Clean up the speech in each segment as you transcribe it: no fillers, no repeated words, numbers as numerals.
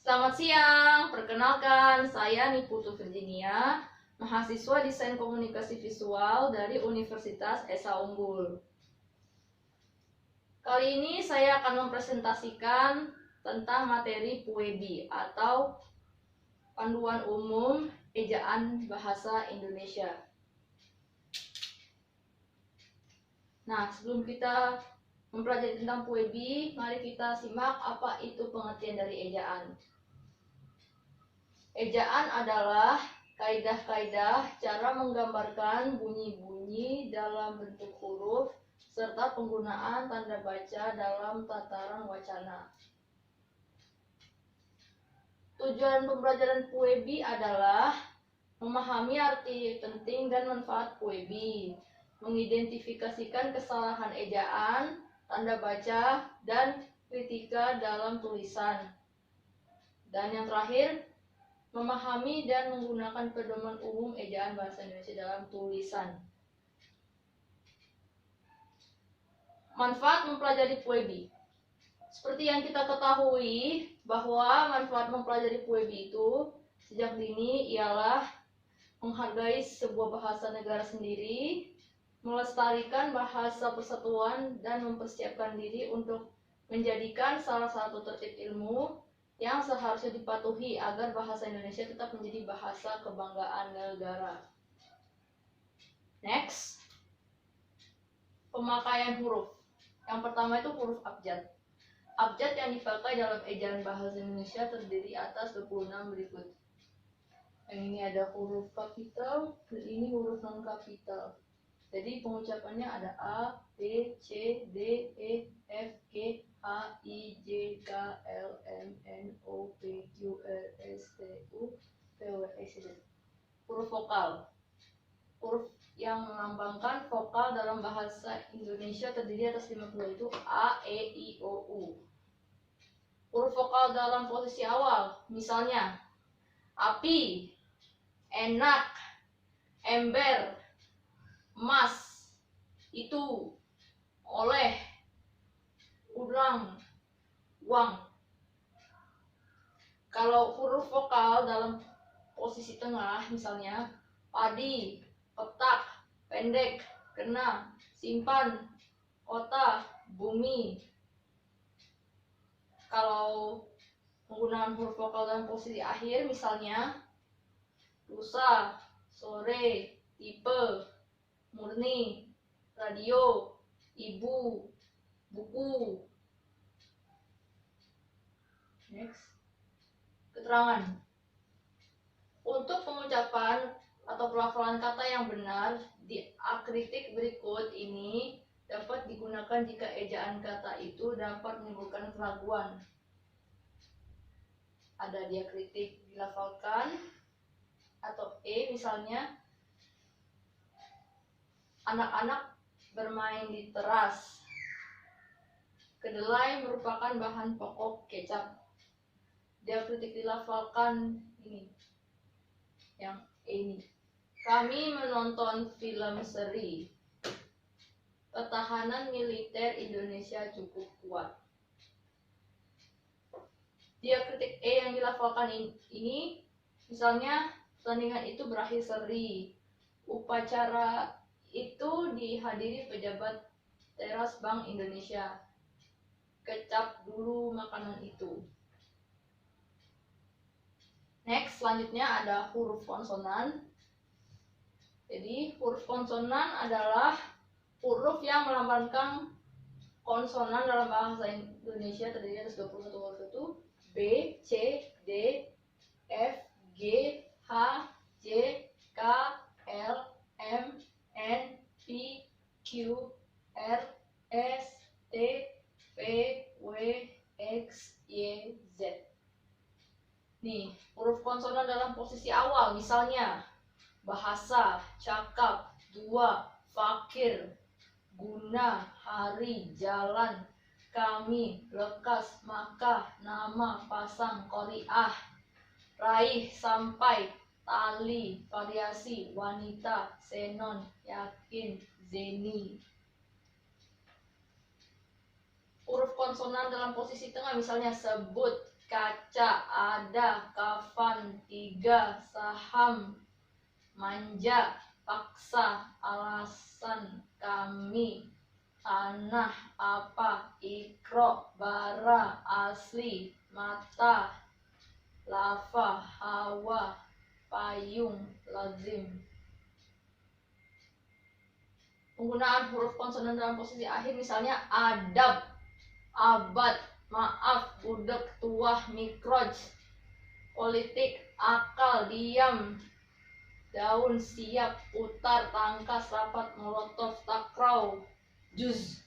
Selamat siang, perkenalkan saya Niputu Virginia, mahasiswa Desain Komunikasi Visual dari Universitas Esa Unggul. Kali ini saya akan mempresentasikan tentang materi PUEBI atau Panduan Umum Ejaan Bahasa Indonesia. Nah, sebelum kita mempelajari tentang PUEBI, mari kita simak apa itu pengertian dari ejaan. Ejaan adalah kaidah-kaidah cara menggambarkan bunyi-bunyi dalam bentuk huruf serta penggunaan tanda baca dalam tataran wacana. Tujuan pembelajaran PUEBI adalah memahami arti penting dan manfaat PUEBI, mengidentifikasikan kesalahan ejaan, tanda baca, dan kritika dalam tulisan. Dan yang terakhir, memahami dan menggunakan pedoman umum ejaan bahasa Indonesia dalam tulisan. Manfaat mempelajari PUEBI. Seperti yang kita ketahui bahwa manfaat mempelajari PUEBI itu sejak dini ialah menghargai sebuah bahasa negara sendiri, melestarikan bahasa persatuan, dan mempersiapkan diri untuk menjadikan salah satu tertib ilmu yang seharusnya dipatuhi agar bahasa Indonesia tetap menjadi bahasa kebanggaan negara. Next, pemakaian huruf. Yang pertama itu huruf abjad. Abjad yang dipakai dalam ejaan bahasa Indonesia terdiri atas 26 berikut. Yang ini ada huruf kapital, dan ini huruf non kapital. Jadi pengucapannya ada A, B, C, D, E, F, G, H, I, J, K, L, M, N, O, P, Q, R, S, T, U, V, W, X, Y, Z. Huruf vokal. Huruf yang melambangkan vokal dalam bahasa Indonesia terdiri atas 50, yaitu A, E, I, O, U. Huruf vokal dalam posisi awal, misalnya api, enak, ember, emas, itu, oleh, ulang, uang. Kalau huruf vokal dalam posisi tengah, misalnya padi, petak, pendek, kena, simpan, kota, bumi. Kalau menggunakan huruf vokal dalam posisi akhir, misalnya lusa, sore, tipe, murni, radio, ibu, buku. Next, keterangan. Untuk pengucapan atau pelafalan kata yang benar di akritik berikut ini dapat digunakan jika ejaan kata itu dapat menimbulkan keraguan. Ada diakritik dilafalkan atau misalnya anak-anak bermain di teras. Kedelai merupakan bahan pokok kecap. Diakritik dilafalkan ini. Yang ini. Kami menonton film seri. Pertahanan militer Indonesia cukup kuat. Diakritik yang dilafalkan ini, misalnya pertandingan itu berakhir seri. Upacara itu dihadiri pejabat teras Bank Indonesia. Kecap dulu makanan itu. Next, selanjutnya ada huruf konsonan. Jadi huruf konsonan adalah huruf yang melambangkan konsonan dalam bahasa Indonesia terdiri atas 21 huruf itu B, C, D, F, G, H, J, K, L, M, N, P, Q, R, S, T, V, W, X, Y, Z. Nih, huruf konsonan dalam posisi awal, misalnya bahasa, cakap, dua, fakir, guna, hari, jalan, kami, lekas, maka, nama, pasang, koriah, raih, sampai, tali, variasi, wanita, senon, yakin, zeni. Huruf konsonan dalam posisi tengah, misalnya sebut, kaca, ada, kafan, 3, saham, manja, paksa, alasan, kami, tanah, apa, ikro, bara, asli, mata, lava, hawa, payung, lazim. Penggunaan huruf konsonan dalam posisi akhir misalnya adab, abad, maaf, budek, tuah, mikroj, politik, akal, diam, daun, siap, putar, tangkas, rapat, molotov, takraw, juz.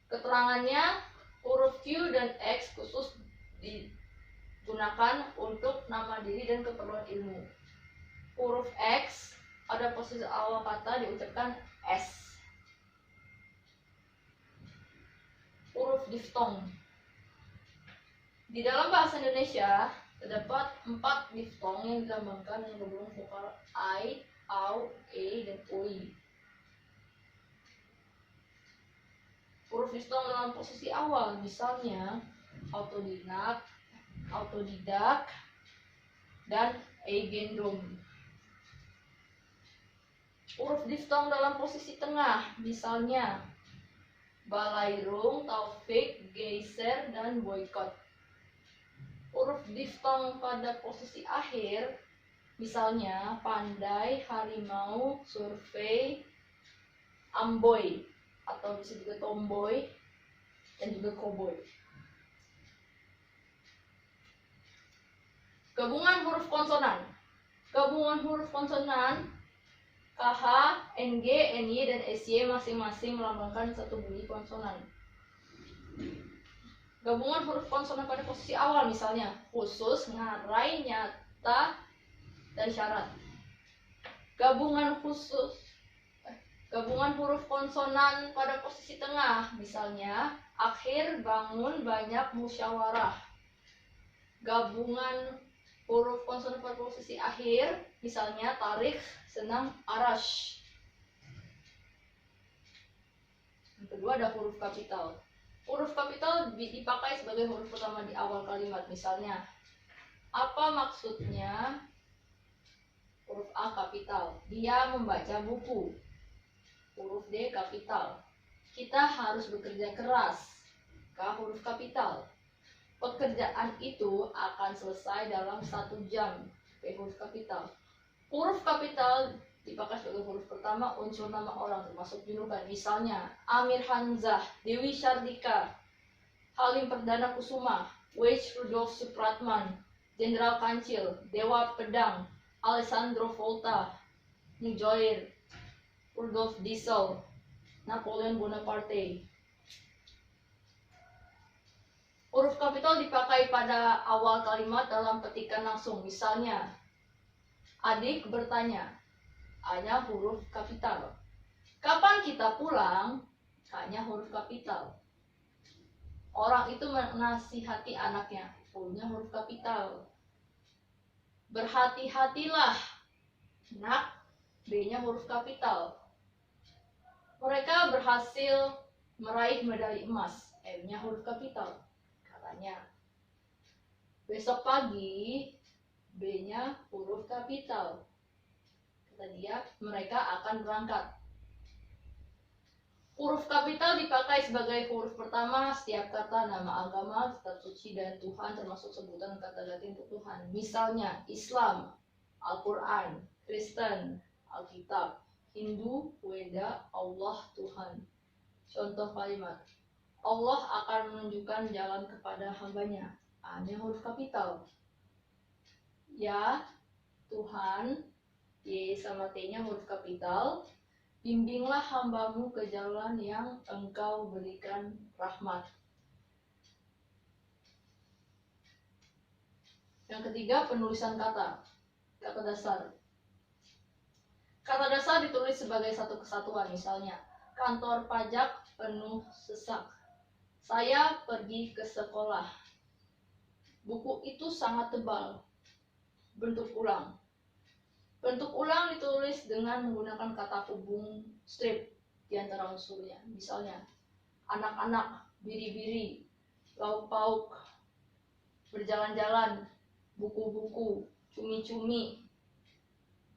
Keterangannya, huruf Q dan X khusus digunakan untuk nama diri dan keperluan ilmu. Huruf X pada posisi awal kata diucapkan S. Huruf diftong. Di dalam bahasa Indonesia terdapat 4 diftong yang dilambangkan dengan gabungan vokal I, AU, E, dan OI. Huruf diftong dalam posisi awal misalnya autodidak, dan eigendom. Huruf diftong dalam posisi tengah misalnya balairung, taufik, geyser, dan boykot. Huruf diftong pada posisi akhir misalnya pandai, harimau, survei, amboy, atau bisa juga tomboy dan juga cowboy. Gabungan huruf konsonan. Gabungan huruf konsonan KH, NG, NY, dan SY masing-masing melambangkan satu bunyi konsonan. Gabungan huruf konsonan pada posisi awal misalnya khusus, ngarai, nyata, dan syarat. Gabungan huruf konsonan pada posisi tengah misalnya akhir, bangun, banyak, musyawarah. Gabungan huruf konsonan pada posisi akhir misalnya tarik, senang, arash. Yang kedua ada huruf kapital. Huruf kapital dipakai sebagai huruf pertama di awal kalimat. Misalnya, apa maksudnya huruf A kapital? Dia membaca buku. Huruf D kapital. Kita harus bekerja keras. K huruf kapital. Pekerjaan itu akan selesai dalam 1 jam. P huruf kapital. Huruf kapital dipakai sebagai huruf pertama unsur nama orang termasuk julukan. Misalnya Amir Hamzah, Dewi Sardika, Halim Perdana Kusuma, Weich Rudolf Supratman, Jenderal Kancil, Dewa Pedang, Alessandro Volta, Mujoir, Rudolf Diesel, Napoleon Bonaparte. Huruf kapital dipakai pada awal kalimat dalam petikan langsung. Misalnya adik bertanya, A-nya huruf kapital. Kapan kita pulang? K-nya huruf kapital. Orang itu menasihati anaknya. U-nya huruf kapital. Berhati-hatilah, nak. B-nya huruf kapital. Mereka berhasil meraih medali emas. M-nya huruf kapital. Katanya. Besok pagi, B-nya huruf kapital. Kata dia, mereka akan berangkat. Huruf kapital dipakai sebagai huruf pertama setiap kata nama agama, kitab suci, dan Tuhan termasuk sebutan kata Latin untuk Tuhan. Misalnya Islam, Al-Quran, Kristen, Alkitab, Hindu, Weda, Allah, Tuhan. Contoh kalimat, Allah akan menunjukkan jalan kepada hambanya. A-nya huruf kapital. Ya, Tuhan, Y sama T-nya huruf kapital. Bimbinglah hambamu ke jalan yang engkau berikan rahmat. Yang ketiga, penulisan kata. Kata dasar. Kata dasar ditulis sebagai satu kesatuan. Misalnya, kantor pajak penuh sesak. Saya pergi ke sekolah. Buku itu sangat tebal. Bentuk ulang. Bentuk ulang ditulis dengan menggunakan kata hubung strip di antara unsurnya. Misalnya, anak-anak, biri-biri, lauk pauk, berjalan-jalan, buku-buku, cumi-cumi,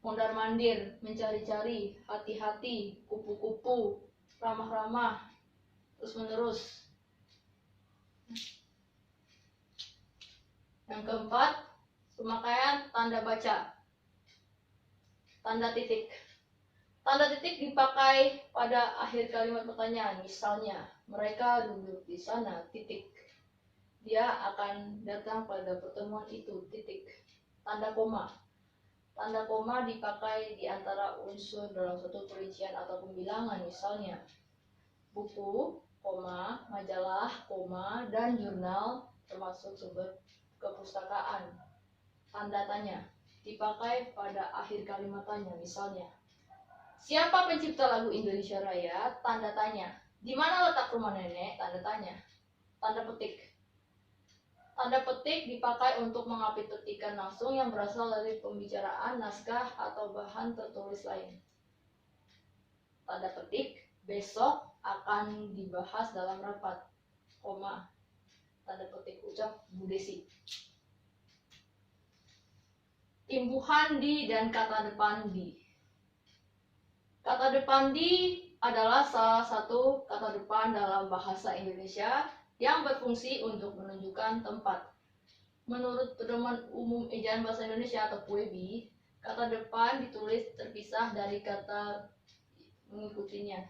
mondar-mandir, mencari-cari, hati-hati, kupu-kupu, ramah-ramah, terus-menerus. Yang keempat, pemakaian tanda baca. Tanda titik. Tanda titik dipakai pada akhir kalimat pertanyaan. Misalnya, mereka duduk di sana, titik. Dia akan datang pada pertemuan itu, titik. Tanda koma. Tanda koma dipakai di antara unsur dalam suatu perincian atau pembilangan, misalnya buku, koma, majalah, koma, dan jurnal termasuk sumber kepustakaan. Tanda tanya dipakai pada akhir kalimat tanya, misalnya siapa pencipta lagu Indonesia Raya? Tanda tanya. Di mana letak rumah nenek? Tanda tanya. Tanda petik. Tanda petik dipakai untuk mengapit petikan langsung yang berasal dari pembicaraan, naskah, atau bahan tertulis lain. Tanda petik besok akan dibahas dalam rapat, koma. Tanda petik ucap Bu Desi. Imbuhan di dan kata depan di. Kata depan di adalah salah satu kata depan dalam bahasa Indonesia yang berfungsi untuk menunjukkan tempat. Menurut Pedoman Umum Ejaan Bahasa Indonesia atau PUEBI, kata depan ditulis terpisah dari kata mengikutinya.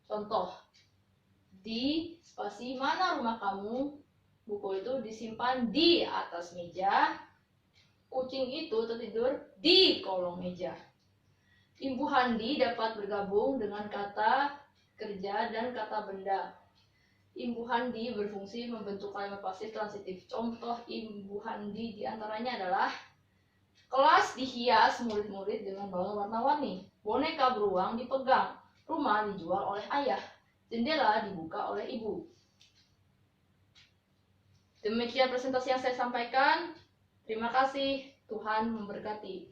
Contoh, di spasi mana rumah kamu? Buku itu disimpan di atas meja. Kucing itu tertidur di kolong meja. Imbuhan di dapat bergabung dengan kata kerja dan kata benda. Imbuhan di berfungsi membentuk kalimat pasif transitif. Contoh imbuhan di diantaranya adalah kelas dihias murid-murid dengan balon warna-warni, boneka beruang dipegang, rumah dijual oleh ayah, jendela dibuka oleh ibu. Demikian presentasi yang saya sampaikan. Terima kasih. Tuhan memberkati.